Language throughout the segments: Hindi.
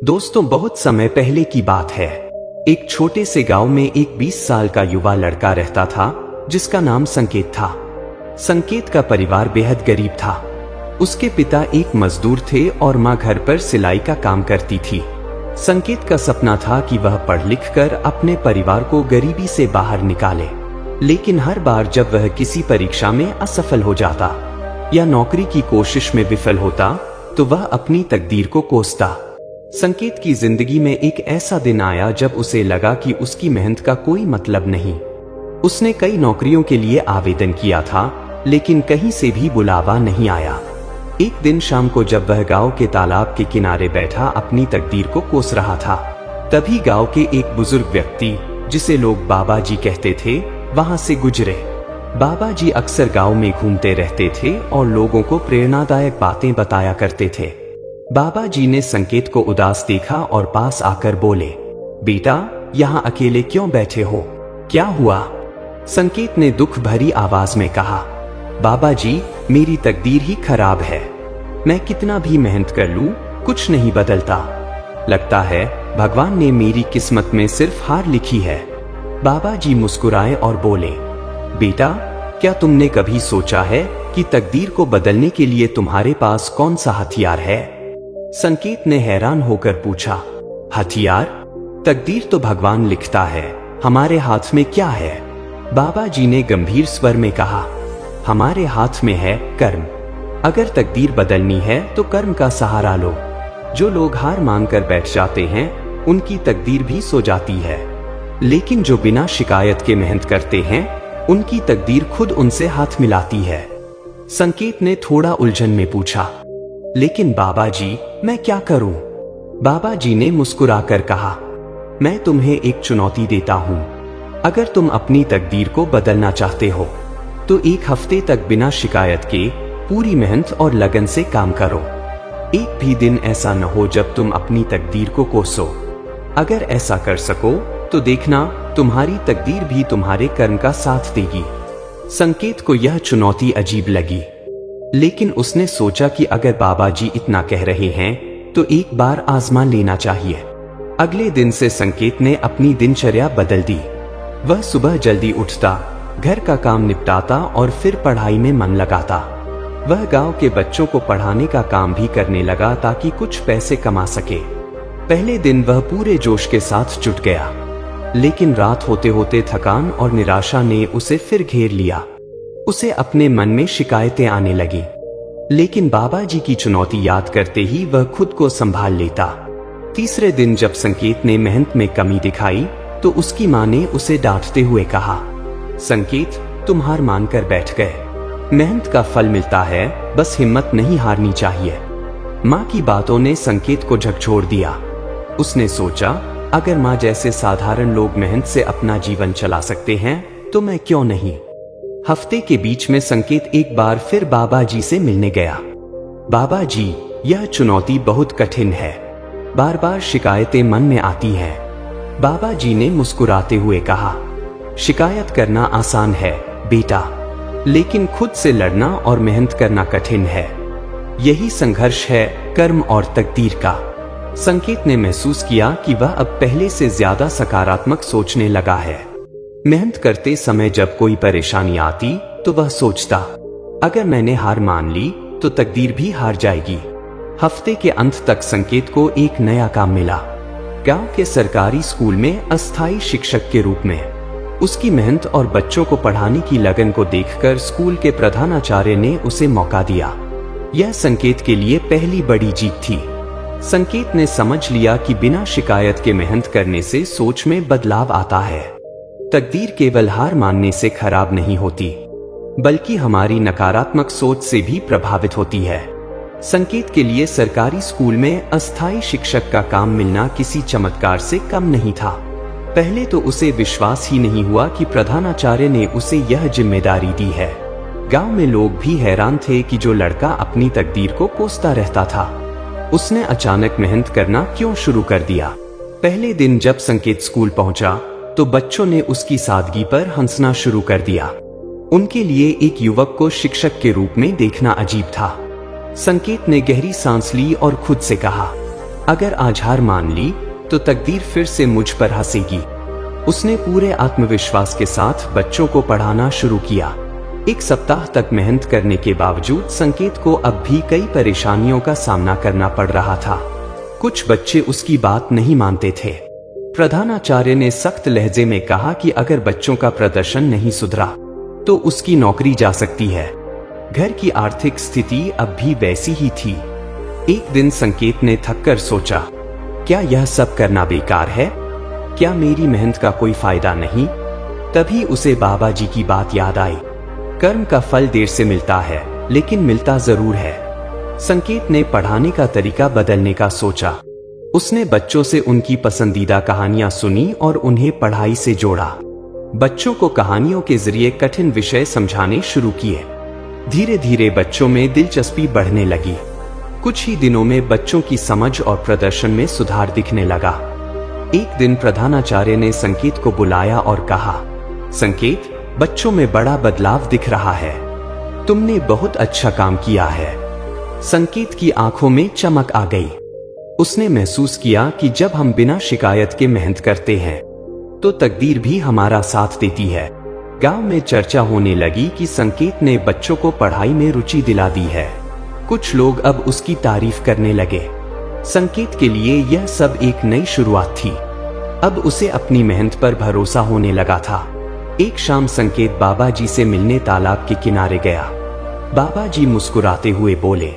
दोस्तों, बहुत समय पहले की बात है। एक छोटे से गांव में एक 20 साल का युवा लड़का रहता था जिसका नाम संकेत था। संकेत का परिवार बेहद गरीब था। उसके पिता एक मजदूर थे और मां घर पर सिलाई का काम करती थी। संकेत का सपना था कि वह पढ़ लिख कर अपने परिवार को गरीबी से बाहर निकाले, लेकिन हर बार जब वह किसी परीक्षा में असफल हो जाता या नौकरी की कोशिश में विफल होता तो वह अपनी तकदीर को कोसता। संकेत की जिंदगी में एक ऐसा दिन आया जब उसे लगा कि उसकी मेहनत का कोई मतलब नहीं। उसने कई नौकरियों के लिए आवेदन किया था, लेकिन कहीं से भी बुलावा नहीं आया। एक दिन शाम को जब वह गांव के तालाब के किनारे बैठा अपनी तकदीर को कोस रहा था, तभी गांव के एक बुजुर्ग व्यक्ति, जिसे लोग बाबा जी कहते थे, वहां से गुजरे। बाबा जी अक्सर गांव में घूमते रहते थे और लोगों को प्रेरणादायक बातें बताया करते थे। बाबा जी ने संकेत को उदास देखा और पास आकर बोले, बेटा, यहाँ अकेले क्यों बैठे हो? क्या हुआ? संकेत ने दुख भरी आवाज में कहा, बाबा जी, मेरी तकदीर ही खराब है। मैं कितना भी मेहनत कर लूं, कुछ नहीं बदलता। लगता है भगवान ने मेरी किस्मत में सिर्फ हार लिखी है। बाबा जी मुस्कुराए और बोले, बेटा, क्या तुमने कभी सोचा है कि तकदीर को बदलने के लिए तुम्हारे पास कौन सा हथियार है? संकेत ने हैरान होकर पूछा, हथियार? तकदीर तो भगवान लिखता है, हमारे हाथ में क्या है? बाबा जी ने गंभीर स्वर में कहा, हमारे हाथ में है कर्म। अगर तकदीर बदलनी है तो कर्म का सहारा लो। जो लोग हार मानकर बैठ जाते हैं, उनकी तकदीर भी सो जाती है, लेकिन जो बिना शिकायत के मेहनत करते हैं, उनकी तकदीर खुद उनसे हाथ मिलाती है। संकेत ने थोड़ा उलझन में पूछा, लेकिन बाबा जी, मैं क्या करूं? बाबा जी ने मुस्कुराकर कहा, मैं तुम्हें एक चुनौती देता हूं। अगर तुम अपनी तकदीर को बदलना चाहते हो तो एक हफ्ते तक बिना शिकायत के पूरी मेहनत और लगन से काम करो। एक भी दिन ऐसा न हो जब तुम अपनी तकदीर को कोसो। अगर ऐसा कर सको तो देखना, तुम्हारी तकदीर भी तुम्हारे कर्म का साथ देगी। संकेत को यह चुनौती अजीब लगी, लेकिन उसने सोचा कि अगर बाबा जी इतना कह रहे हैं तो एक बार आजमा लेना चाहिए। अगले दिन से संकेत ने अपनी दिनचर्या बदल दी। वह सुबह जल्दी उठता, घर का काम निपटाता और फिर पढ़ाई में मन लगाता। वह गांव के बच्चों को पढ़ाने का काम भी करने लगा ताकि कुछ पैसे कमा सके। पहले दिन वह पूरे जोश के साथ जुट गया, लेकिन रात होते होते थकान और निराशा ने उसे फिर घेर लिया। उसे अपने मन में शिकायतें आने लगी, लेकिन बाबा जी की चुनौती याद करते ही वह खुद को संभाल लेता। तीसरे दिन जब संकेत ने मेहनत में कमी दिखाई तो उसकी मां ने उसे डांटते हुए कहा, संकेत, तुम हार मानकर बैठ गए। मेहनत का फल मिलता है, बस हिम्मत नहीं हारनी चाहिए। मां की बातों ने संकेत को झकझोर दिया। उसने सोचा, अगर मां जैसे साधारण लोग मेहनत से अपना जीवन चला सकते हैं तो मैं क्यों नहीं। हफ्ते के बीच में संकेत एक बार फिर बाबा जी से मिलने गया। बाबा जी, यह चुनौती बहुत कठिन है। बार बार शिकायतें मन में आती हैं। बाबा जी ने मुस्कुराते हुए कहा, शिकायत करना आसान है बेटा, लेकिन खुद से लड़ना और मेहनत करना कठिन है। यही संघर्ष है कर्म और तकदीर का। संकेत ने महसूस किया कि वह अब पहले से ज्यादा सकारात्मक सोचने लगा है। मेहनत करते समय जब कोई परेशानी आती तो वह सोचता, अगर मैंने हार मान ली तो तकदीर भी हार जाएगी। हफ्ते के अंत तक संकेत को एक नया काम मिला, गांव के सरकारी स्कूल में अस्थायी शिक्षक के रूप में। उसकी मेहनत और बच्चों को पढ़ाने की लगन को देखकर स्कूल के प्रधानाचार्य ने उसे मौका दिया। यह संकेत के लिए पहली बड़ी जीत थी। संकेत ने समझ लिया कि बिना शिकायत के मेहनत करने से सोच में बदलाव आता है। तकदीर केवल हार मानने से खराब नहीं होती, बल्कि हमारी नकारात्मक सोच से भी प्रभावित होती है। संकेत के लिए सरकारी स्कूल में अस्थायी शिक्षक का काम मिलना किसी चमत्कार से कम नहीं था। पहले तो उसे विश्वास ही नहीं हुआ कि प्रधानाचार्य ने उसे यह जिम्मेदारी दी है। गांव में लोग भी हैरान थे कि जो लड़का अपनी तकदीर को कोसता रहता था, उसने अचानक मेहनत करना क्यों शुरू कर दिया। पहले दिन जब संकेत स्कूल पहुंचा तो बच्चों ने उसकी सादगी पर हंसना शुरू कर दिया। उनके लिए एक युवक को शिक्षक के रूप में देखना अजीब था। संकेत ने गहरी सांस ली और खुद से कहा, अगर आज हार मान ली तो तकदीर फिर से मुझ पर हंसेगी। उसने पूरे आत्मविश्वास के साथ बच्चों को पढ़ाना शुरू किया। 1 सप्ताह तक मेहनत करने के बावजूद संकेत को अब भी कई परेशानियों का सामना करना पड़ रहा था। कुछ बच्चे उसकी बात नहीं मानते थे। प्रधानाचार्य ने सख्त लहजे में कहा कि अगर बच्चों का प्रदर्शन नहीं सुधरा तो उसकी नौकरी जा सकती है। घर की आर्थिक स्थिति अब भी वैसी ही थी। एक दिन संकेत ने थककर सोचा, क्या यह सब करना बेकार है? क्या मेरी मेहनत का कोई फायदा नहीं? तभी उसे बाबा जी की बात याद आई। कर्म का फल देर से मिलता है, लेकिन मिलता जरूर है। संकेत ने पढ़ाने का तरीका बदलने का सोचा। उसने बच्चों से उनकी पसंदीदा कहानियां सुनी और उन्हें पढ़ाई से जोड़ा। बच्चों को कहानियों के जरिए कठिन विषय समझाने शुरू किए। धीरे धीरे बच्चों में दिलचस्पी बढ़ने लगी। कुछ ही दिनों में बच्चों की समझ और प्रदर्शन में सुधार दिखने लगा। एक दिन प्रधानाचार्य ने संकेत को बुलाया और कहा, संकेत, बच्चों में बड़ा बदलाव दिख रहा है। तुमने बहुत अच्छा काम किया है। संकेत की आंखों में चमक आ गई। उसने महसूस किया कि जब हम बिना शिकायत के मेहनत करते हैं तो तकदीर भी हमारा साथ देती है। गांव में चर्चा होने लगी कि संकेत ने बच्चों को पढ़ाई में रुचि दिला दी है। कुछ लोग अब उसकी तारीफ करने लगे। संकेत के लिए यह सब एक नई शुरुआत थी। अब उसे अपनी मेहनत पर भरोसा होने लगा था। एक शाम संकेत बाबा जी से मिलने तालाब के किनारे गया। बाबा जी मुस्कुराते हुए बोले,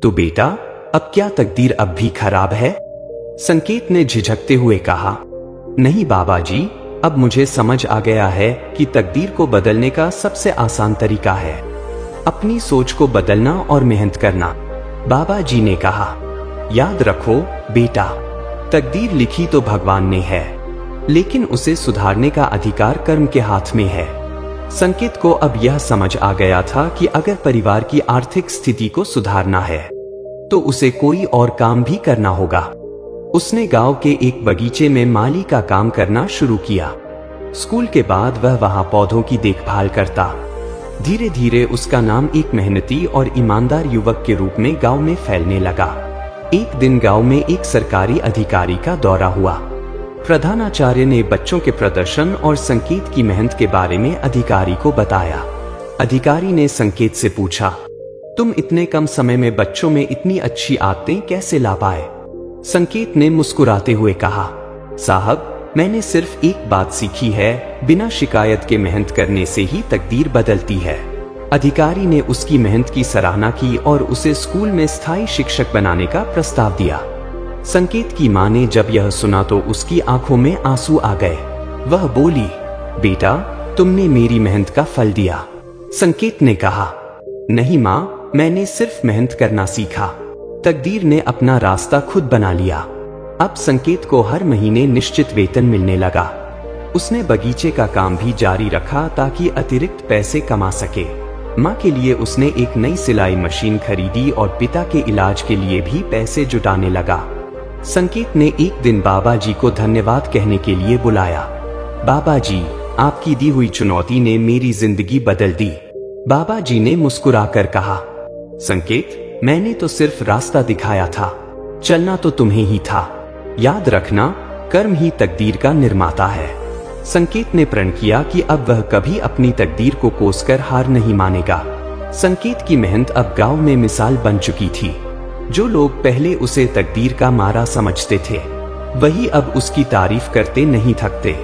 तो बेटा, अब क्या तकदीर अब भी खराब है? संकेत ने झिझकते हुए कहा, नहीं बाबा जी, अब मुझे समझ आ गया है कि तकदीर को बदलने का सबसे आसान तरीका है अपनी सोच को बदलना और मेहनत करना। बाबा जी ने कहा, याद रखो बेटा, तकदीर लिखी तो भगवान ने है, लेकिन उसे सुधारने का अधिकार कर्म के हाथ में है। संकेत को अब यह समझ आ गया था कि अगर परिवार की आर्थिक स्थिति को सुधारना है तो उसे कोई और काम भी करना होगा। उसने गांव के एक बगीचे में माली का काम करना शुरू किया। स्कूल के बाद वह वहां पौधों की देखभाल करता। धीरे धीरे उसका नाम एक मेहनती और ईमानदार युवक के रूप में गांव में फैलने लगा। एक दिन गांव में एक सरकारी अधिकारी का दौरा हुआ। प्रधानाचार्य ने बच्चों के प्रदर्शन और संकेत की मेहनत के बारे में अधिकारी को बताया। अधिकारी ने संकेत से पूछा, तुम इतने कम समय में बच्चों में इतनी अच्छी आदतें कैसे ला पाए? संकेत ने मुस्कुराते हुए कहा, साहब, मैंने सिर्फ एक बात सीखी है, बिना शिकायत के मेहनत करने से ही तकदीर बदलती है। अधिकारी ने उसकी मेहनत की सराहना की और उसे स्कूल में स्थायी शिक्षक बनाने का प्रस्ताव दिया। संकेत की मां ने जब यह सुना तो उसकी आंखों में आंसू आ गए। वह बोली, बेटा, तुमने मेरी मेहनत का फल दिया। संकेत ने कहा, नहीं मां, मैंने सिर्फ मेहनत करना सीखा। तकदीर ने अपना रास्ता खुद बना लिया। अब संकेत को हर महीने निश्चित वेतन मिलने लगा। उसने बगीचे का काम भी जारी रखा ताकि अतिरिक्त पैसे कमा सके। मां के लिए उसने एक नई सिलाई मशीन खरीदी और पिता के इलाज के लिए भी पैसे जुटाने लगा। संकेत ने एक दिन बाबा जी को धन्यवाद कहने के लिए बुलाया। बाबा जी, आपकी दी हुई चुनौती ने मेरी जिंदगी बदल दी। बाबा जी ने मुस्कुराकर कहा, संकेत, मैंने तो सिर्फ रास्ता दिखाया था, चलना तो तुम्हें ही था। याद रखना, कर्म ही तकदीर का निर्माता है। संकेत ने प्रण किया कि अब वह कभी अपनी तकदीर को कोसकर हार नहीं मानेगा। संकेत की मेहनत अब गांव में मिसाल बन चुकी थी। जो लोग पहले उसे तकदीर का मारा समझते थे, वही अब उसकी तारीफ करते नहीं थकते।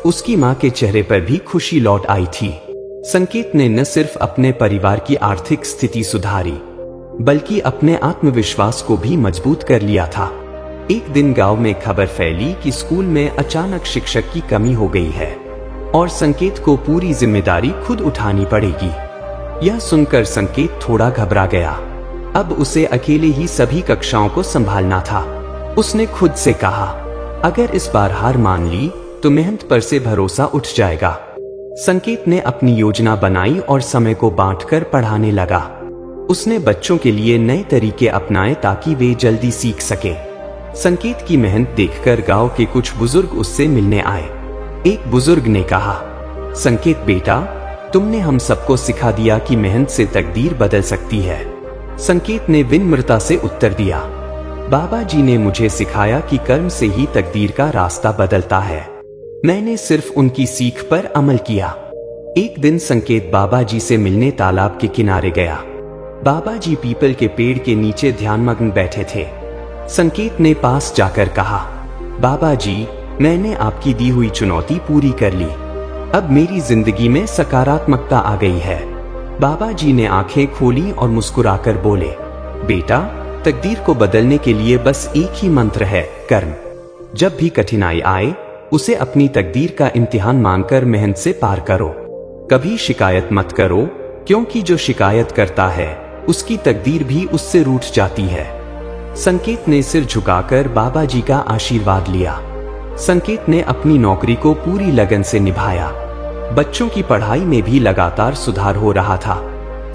उसकी मां के चेहरे पर भी खुशी लौट आई थी। संकेत ने न सिर्फ अपने परिवार की आर्थिक स्थिति सुधारी, बल्कि अपने आत्मविश्वास को भी मजबूत कर लिया था। एक दिन गांव में खबर फैली कि स्कूल में अचानक शिक्षक की कमी हो गई है और संकेत को पूरी जिम्मेदारी खुद उठानी पड़ेगी। यह सुनकर संकेत थोड़ा घबरा गया। अब उसे अकेले ही सभी कक्षाओं को संभालना था। उसने खुद से कहा, अगर इस बार हार मान ली तो मेहनत पर से भरोसा उठ जाएगा। संकेत ने अपनी योजना बनाई और समय को बांटकर पढ़ाने लगा। उसने बच्चों के लिए नए तरीके अपनाए ताकि वे जल्दी सीख सके। संकेत की मेहनत देखकर गांव के कुछ बुजुर्ग उससे मिलने आए। एक बुजुर्ग ने कहा, संकेत बेटा, तुमने हम सबको सिखा दिया कि मेहनत से तकदीर बदल सकती है। संकेत ने विनम्रता से उत्तर दिया, बाबा जी ने मुझे सिखाया कि कर्म से ही तकदीर का रास्ता बदलता है। मैंने सिर्फ उनकी सीख पर अमल किया। एक दिन संकेत बाबा जी से मिलने तालाब के किनारे गया। बाबा जी पीपल के पेड़ के नीचे ध्यानमग्न बैठे थे। संकेत ने पास जाकर कहा, बाबा जी, मैंने आपकी दी हुई चुनौती पूरी कर ली। अब मेरी जिंदगी में सकारात्मकता आ गई है। बाबा जी ने आंखें खोली और मुस्कुराकर बोले, बेटा, तकदीर को बदलने के लिए बस एक ही मंत्र है, कर्म। जब भी कठिनाई आए, उसे अपनी तकदीर का इम्तिहान मानकर मेहनत से पार करो। कभी शिकायत मत करो, क्योंकि जो शिकायत करता है उसकी तकदीर भी उससे रूठ जाती है। संकेत ने सिर झुकाकर बाबा जी का आशीर्वाद लिया। संकेत ने अपनी नौकरी को पूरी लगन से निभाया। बच्चों की पढ़ाई में भी लगातार सुधार हो रहा था।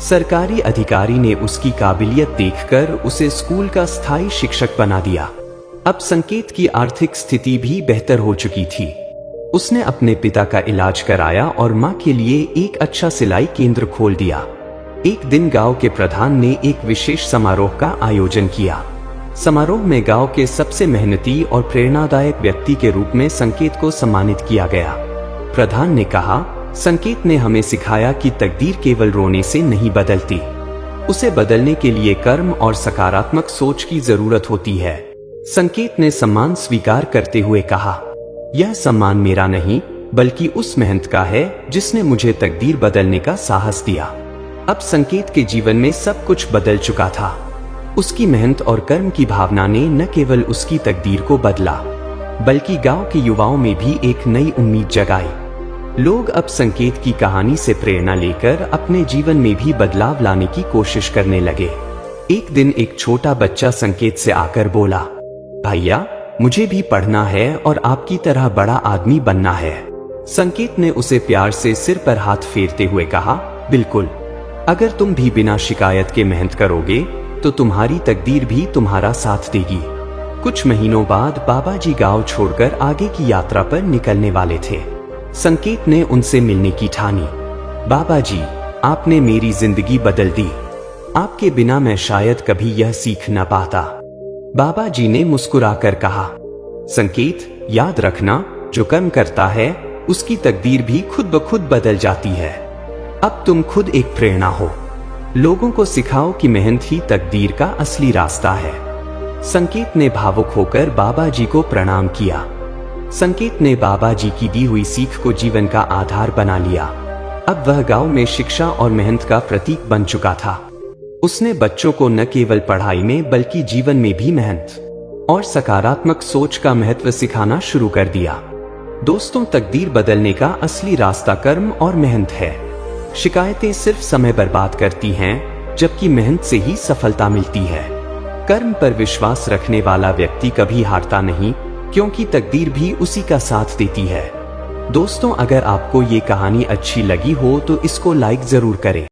सरकारी अधिकारी ने उसकी काबिलियत देखकर उसे स्कूल का स्थायी शिक्षक बना दिया। अब संकेत की आर्थिक स्थिति भी बेहतर हो चुकी थी। उसने अपने पिता का इलाज कराया और मां के लिए एक अच्छा सिलाई केंद्र खोल दिया। एक दिन गांव के प्रधान ने एक विशेष समारोह का आयोजन किया। समारोह में गांव के सबसे मेहनती और प्रेरणादायक व्यक्ति के रूप में संकेत को सम्मानित किया गया। प्रधान ने कहा, संकेत ने हमें सिखाया कि तकदीर केवल रोने से नहीं बदलती, उसे बदलने के लिए कर्म और सकारात्मक सोच की जरूरत होती है। संकेत ने सम्मान स्वीकार करते हुए कहा, यह सम्मान मेरा नहीं बल्कि उस मेहनत का है जिसने मुझे तकदीर बदलने का साहस दिया। अब संकेत के जीवन में सब कुछ बदल चुका था। उसकी मेहनत और कर्म की भावना ने न केवल उसकी तकदीर को बदला, बल्कि गांव के युवाओं में भी एक नई उम्मीद जगाई। लोग अब संकेत की कहानी से प्रेरणा लेकर अपने जीवन में भी बदलाव लाने की कोशिश करने लगे। एक दिन एक छोटा बच्चा संकेत से आकर बोला, भैया, मुझे भी पढ़ना है और आपकी तरह बड़ा आदमी बनना है। संकेत ने उसे प्यार से सिर पर हाथ फेरते हुए कहा, बिल्कुल, अगर तुम भी बिना शिकायत के मेहनत करोगे तो तुम्हारी तकदीर भी तुम्हारा साथ देगी। कुछ महीनों बाद बाबा जी गांव छोड़कर आगे की यात्रा पर निकलने वाले थे। संकेत ने उनसे मिलने की ठानी। बाबा जी, आपने मेरी जिंदगी बदल दी। आपके बिना मैं शायद कभी यह सीख न पाता। बाबा जी ने मुस्कुराकर कहा, संकेत, याद रखना, जो कर्म करता है उसकी तकदीर भी खुद ब खुद बदल जाती है। अब तुम खुद एक प्रेरणा हो। लोगों को सिखाओ कि मेहनत ही तकदीर का असली रास्ता है। संकेत ने भावुक होकर बाबा जी को प्रणाम किया। संकेत ने बाबा जी की दी हुई सीख को जीवन का आधार बना लिया। अब वह गांव में शिक्षा और मेहनत का प्रतीक बन चुका था। उसने बच्चों को न केवल पढ़ाई में बल्कि जीवन में भी मेहनत और सकारात्मक सोच का महत्व सिखाना शुरू कर दिया। दोस्तों, तकदीर बदलने का असली रास्ता कर्म और मेहनत है। शिकायतें सिर्फ समय बर्बाद करती हैं, जबकि मेहनत से ही सफलता मिलती है। कर्म पर विश्वास रखने वाला व्यक्ति कभी हारता नहीं, क्योंकि तकदीर भी उसी का साथ देती है। दोस्तों, अगर आपको ये कहानी अच्छी लगी हो तो इसको लाइक जरूर करें।